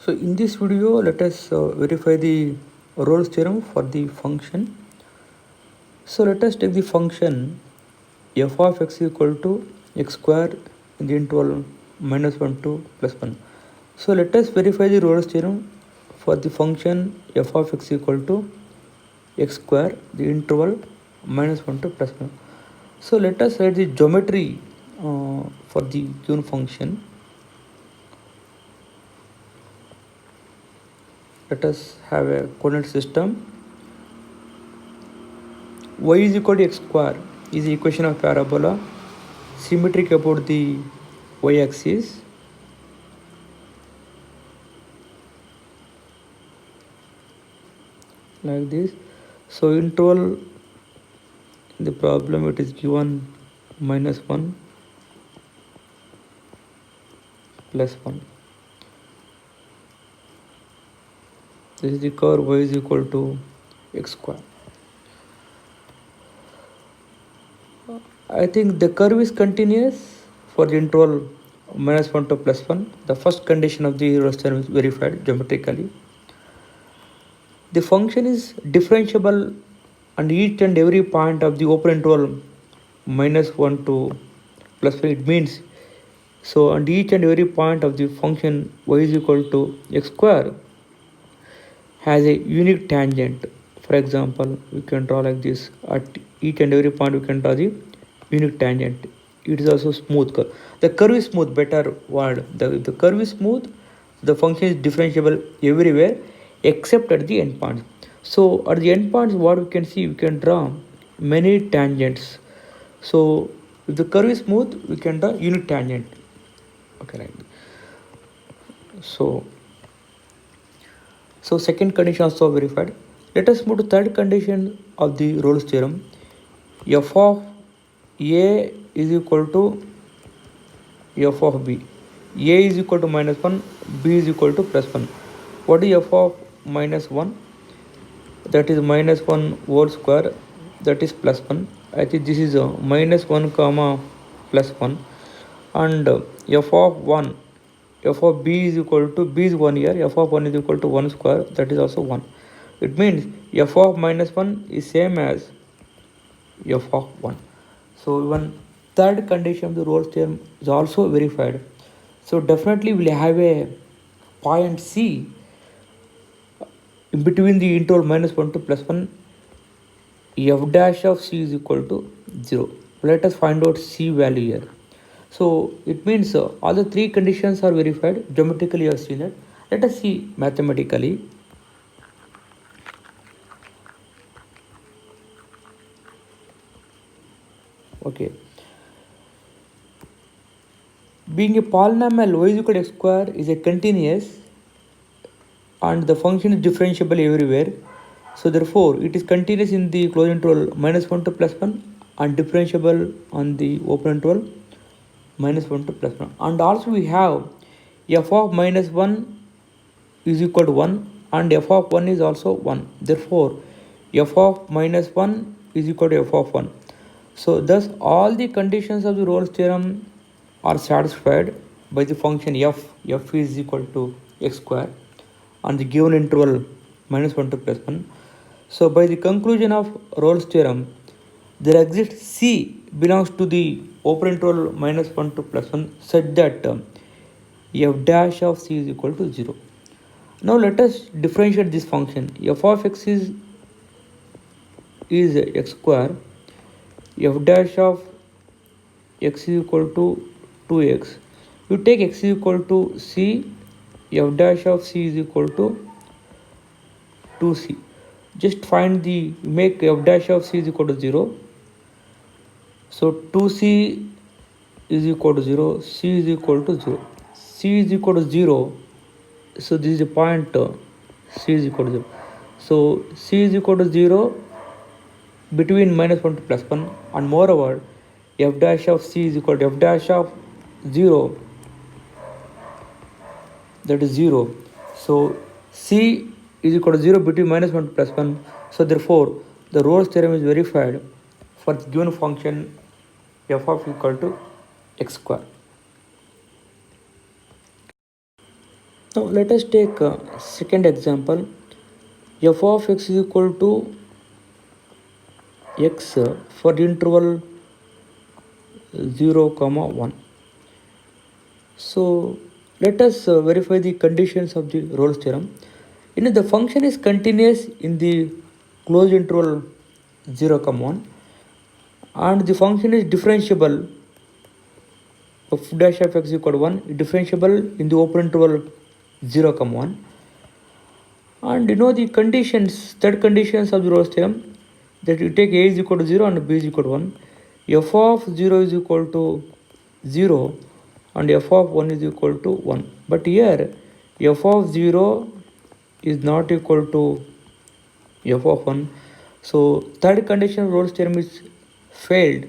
So in this video, let us verify the Rolle's theorem for the function. So let us take the function f of x equal to x square in the interval -1 to +1. So let us verify the Rolle's theorem for the function f of x equal to x square, the interval -1 to +1. So let us write the geometry for the given function. Let us have a coordinate system. Y is equal to x square is the equation of parabola symmetric about the y-axis. Like this. So interval in the problem it is given -1 +1. This is the curve y is equal to x square. I think the curve is continuous for the interval -1 to +1. The first condition of the Rolle's theorem is verified geometrically. The function is differentiable and each and every point of the open interval -1 to +1. It means so and each and every point of the function y is equal to x square has a unique tangent. For example, we can draw like this. At each and every point we can draw the unique tangent. It is also smooth curve. The curve is smooth, better word. The curve is smooth, the function is differentiable everywhere except at the endpoints. So at the endpoints, what we can see, we can draw many tangents. So if the curve is smooth, we can draw unit tangent. Okay, right. So second condition also verified. Let us move to third condition of the Rolle's theorem. F of A is equal to f of b. A is equal to -1, b is equal to +1. What is f of -1? That is -1 whole square, that is +1. I think this is a -1 comma +1. And f of 1, f of b is equal to, b is 1 here, f of 1 is equal to 1 square, that is also 1. It means f of -1 is same as f of 1. So even third condition of the Rolle's theorem is also verified. So definitely we'll have a point C in between the interval -1 to +1. F dash of C is equal to 0. Let us find out C value here. So it means all the three conditions are verified. Geometrically you have seen that. Let us see mathematically. Okay. Being a polynomial y is equal to x square is a continuous and the function is differentiable everywhere. So therefore it is continuous in the closed interval -1 to +1 and differentiable on the open interval -1 to +1. And also we have f of -1 is equal to 1 and f of 1 is also 1. Therefore f of -1 is equal to f of 1. So thus all the conditions of the Rolle's theorem are satisfied by the function f is equal to x square on the given interval -1 to +1. So by the conclusion of Rolle's theorem, there exists C belongs to the open interval -1 to +1 such that f dash of C is equal to 0. Now let us differentiate this function. F of x is x square. F dash of x is equal to 2x. You take x is equal to C, f dash of C is equal to 2c. Just find the, make f dash of C is equal to 0. So 2c is equal to 0, c is equal to 0. C is equal to 0. So this is the point c is equal to 0. So c is equal to 0 between -1 to +1 and moreover f dash of C is equal to f dash of 0, that is 0. So C is equal to 0 between -1 to +1. So therefore the Rolle's theorem is verified for the given function f of equal to x square. Now let us take a second example. F of x is equal to x for the interval 0 comma 1. So let us verify the conditions of the Rolle's theorem. The function is continuous in the closed interval 0 comma 1, and the function is differentiable f dash of x equal to 1, differentiable in the open interval 0 comma 1. And the conditions, third conditions of the Rolle's theorem, that you take a is equal to 0 and b is equal to 1, f of 0 is equal to 0 and f of 1 is equal to 1. But here f of 0 is not equal to f of 1. So third condition of Rolle's theorem is failed.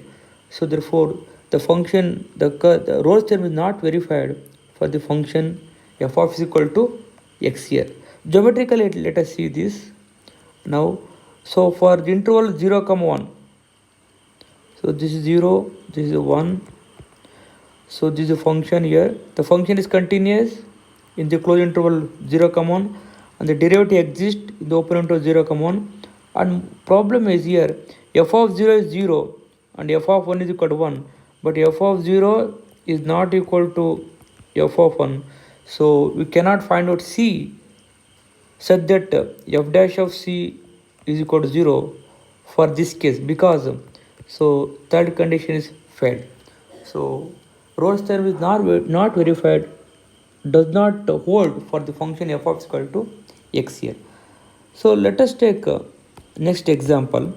So therefore the function, the Rolle's theorem is not verified for the function f of is equal to x here. Geometrically let us see this now. So for the interval 0 comma 1, so this is 0, this is 1. So this is a function here. The function is continuous in the closed interval 0 comma 1, and the derivative exists in the open interval 0 comma 1. And problem is here, f of 0 is 0 and f of 1 is equal to 1, but f of 0 is not equal to f of 1. So we cannot find out c such that f dash of c is equal to 0 for this case, because so third condition is failed. So Rolle's theorem is not verified, does not hold for the function f of is equal to x here. So let us take next example.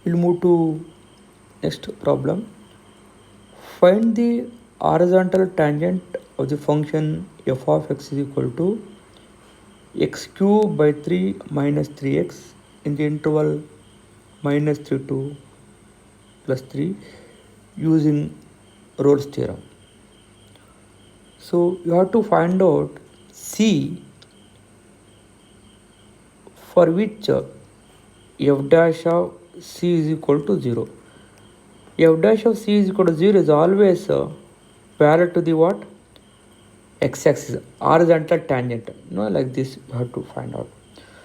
We'll move to next problem. Find the horizontal tangent of the function f of x is equal to x cube by 3 minus 3x in the interval minus 3 to plus 3 using Rolle's theorem. So you have to find out c for which f dash of c is equal to 0. F dash of c is equal to 0 is always parallel to the what? X-axis, horizontal tangent. Like this you have to find out.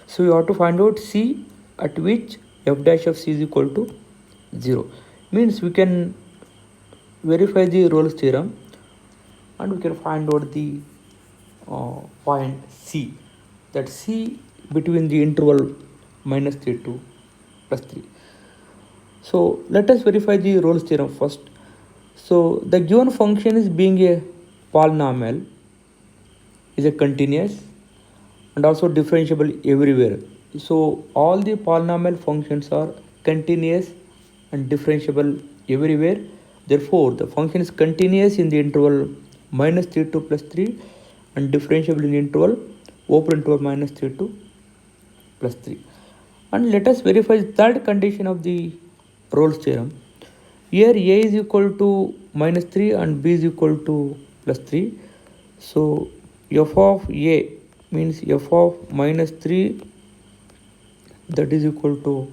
So you have to find out c at which f dash of c is equal to 0. Means we can verify the Rolle's theorem and we can find out the point c, that c between the interval minus 3 to plus 3. So let us verify the Rolle's theorem first. So the given function is being a polynomial, is a continuous and also differentiable everywhere. So all the polynomial functions are continuous and differentiable everywhere. Therefore the function is continuous in the interval minus 3 to plus 3 and differentiable in the interval open interval minus 3 to plus 3. And let us verify the third condition of the Rolle's theorem. Here a is equal to minus 3 and b is equal to plus 3. So f of a means f of minus 3, that is equal to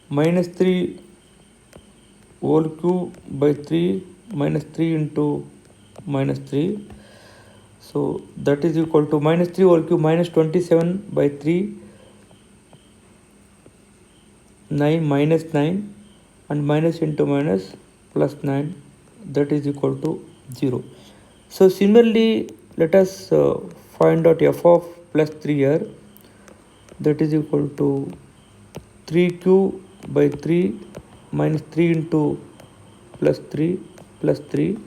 minus 3 whole cube by 3 minus 3 into minus 3. So that is equal to minus 3 whole cube minus 27 by 3, 9 minus 9, and minus into minus plus 9, that is equal to 0. So similarly let us find out f of plus 3 here, that is equal to 3 cube by 3 minus 3 into plus 3 plus 3.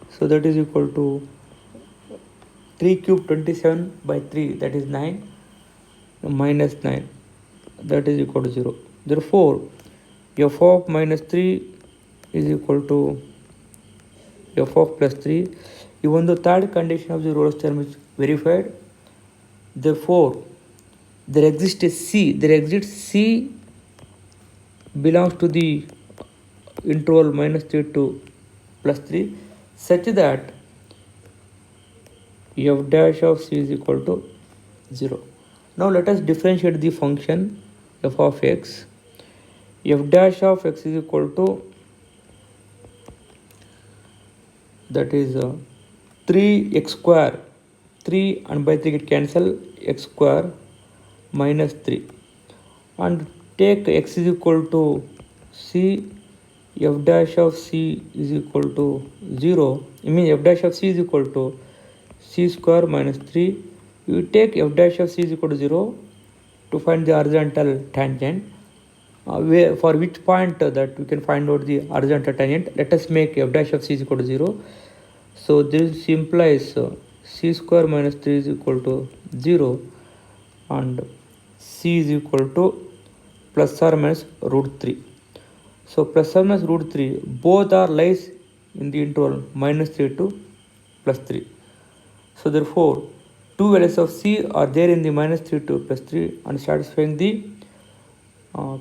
So that is equal to 3 cube 27 by 3, that is 9, minus 9, that is equal to 0. Therefore f of minus 3 is equal to f of plus 3. Even the third condition of the Rolle's theorem is verified, therefore there exists a c belongs to the interval minus 3 to plus 3 such that f dash of c is equal to 0. Now let us differentiate the function f of x. F dash of x is equal to that is 3x square, 3 and by 3 get cancel, x square minus 3, and take x is equal to c, f dash of c is equal to 0. I mean f dash of c is equal to c square minus 3. You take f dash of c is equal to 0 to find the horizontal tangent. For which point that we can find out the horizontal tangent, let us make f dash of c is equal to 0. So this implies c square minus 3 is equal to 0 and c is equal to plus or minus root 3. So plus or minus root 3 both are lies in the interval minus 3 to plus 3. So therefore two values of c are there in the minus 3 to plus 3 and satisfying the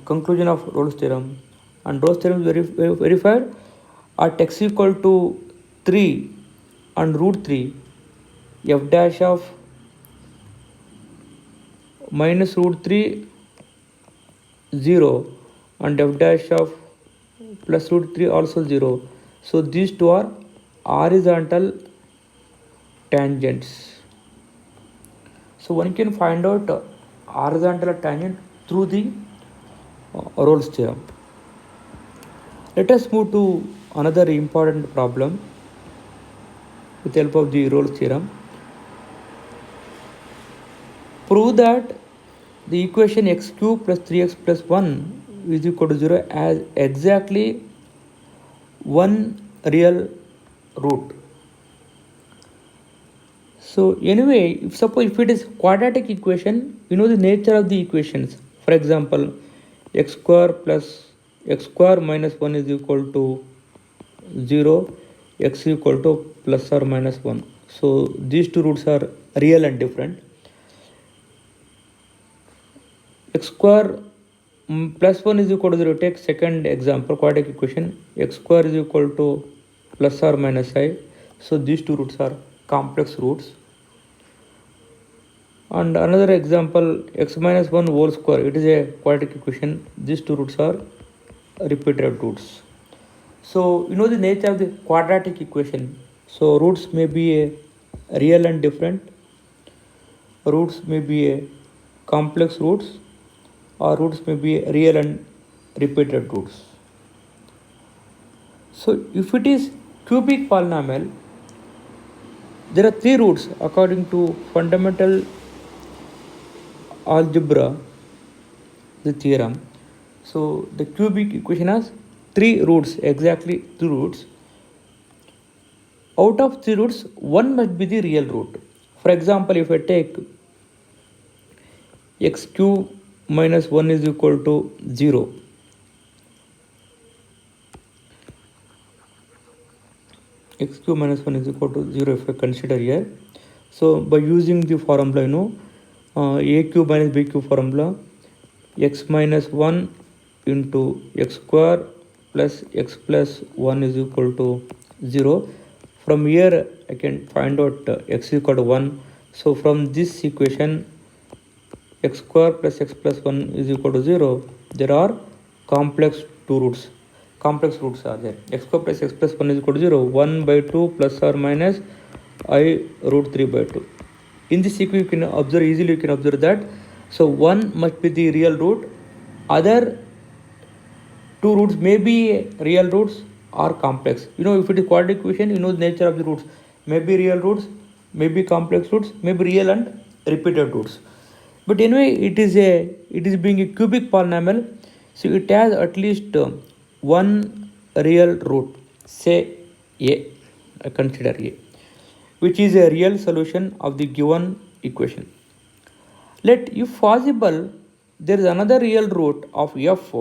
conclusion of Rolle's theorem. And Rolle's theorem is verified at x equal to 3 and root 3, f dash of minus root 3 0 and f dash of plus root 3 also 0. So these two are horizontal tangents. So one can find out horizontal tangent through the Rolle's theorem. Let us move to another important problem with the help of the Rolle's theorem. Prove that the equation x cube plus 3x plus 1 is equal to 0 has exactly one real root. So anyway, if it is quadratic equation, you know the nature of the equations. For example, x square minus 1 is equal to 0, x is equal to plus or minus 1. So these two roots are real and different. X square plus 1 is equal to 0. Take second example, quadratic equation, x square is equal to plus or minus I. So these two roots are complex roots. And another example, x minus 1 whole square, it is a quadratic equation. These two roots are repeated roots. So you know the nature of the quadratic equation. So roots may be a real and different, roots may be a complex roots, or roots may be real and repeated roots. So if it is cubic polynomial, there are three roots according to fundamental algebra, the theorem. So the cubic equation has three roots, exactly three roots. Out of three roots, one must be the real root. For example, if I take x cube minus 1 is equal to 0, x cube minus 1 is equal to 0 if I consider here. So by using the formula, a cube minus b cube formula, x minus 1 into x square plus x plus 1 is equal to 0. From here I can find out x is equal to 1. So from this equation, x square plus x plus 1 is equal to 0. There are complex roots are there. X square plus x plus 1 is equal to 0. 1 by 2 plus or minus I root 3 by 2. In this equation you can easily observe that. So 1 must be the real root. Other two roots may be real roots or complex. If it is quadratic equation, the nature of the roots. May be real roots, may be complex roots, may be real and repeated roots. But anyway, it is being a cubic polynomial, so it has at least one real root, say a, I consider a, which is a real solution of the given equation. Let, if possible, there is another real root of f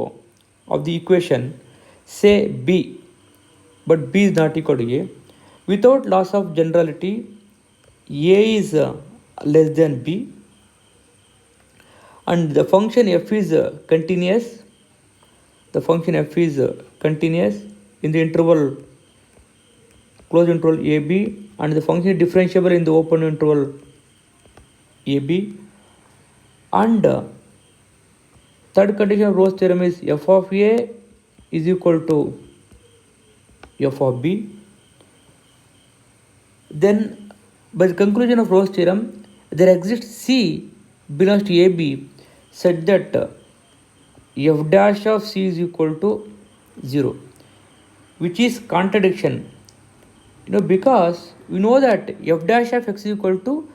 of the equation, say b, but b is not equal to a. Without loss of generality, a is less than b, and the function f is continuous. The function f is continuous in the interval, closed interval ab, and the function is differentiable in the open interval ab. And third condition of Rolle's theorem is f of a is equal to f of b. then by the conclusion of Rolle's theorem, there exists C belongs to AB such that f dash of C is equal to 0, which is contradiction. Because we know that f dash of x is equal to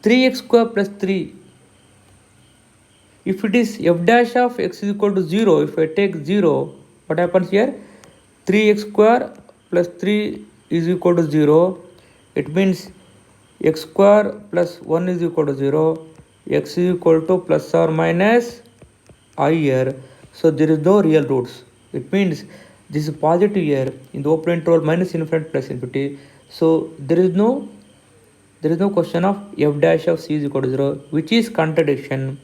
3x square plus 3. If it is f dash of x is equal to 0, if I take 0, what happens here? 3x square plus 3 is equal to 0. It means x square plus 1 is equal to 0. X is equal to plus or minus I here. So there is no real roots. It means this is positive here in the open interval minus infinity plus infinity. So there is no question of f dash of c is equal to 0, which is contradiction.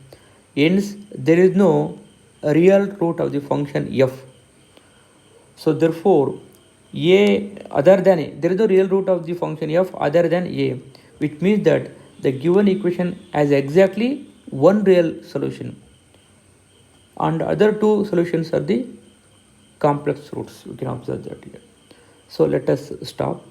Hence there is no real root of the function f. So therefore a other than a, there is no real root of the function f other than a, which means that the given equation has exactly one real solution and other two solutions are the complex roots. We can observe that here. So let us stop.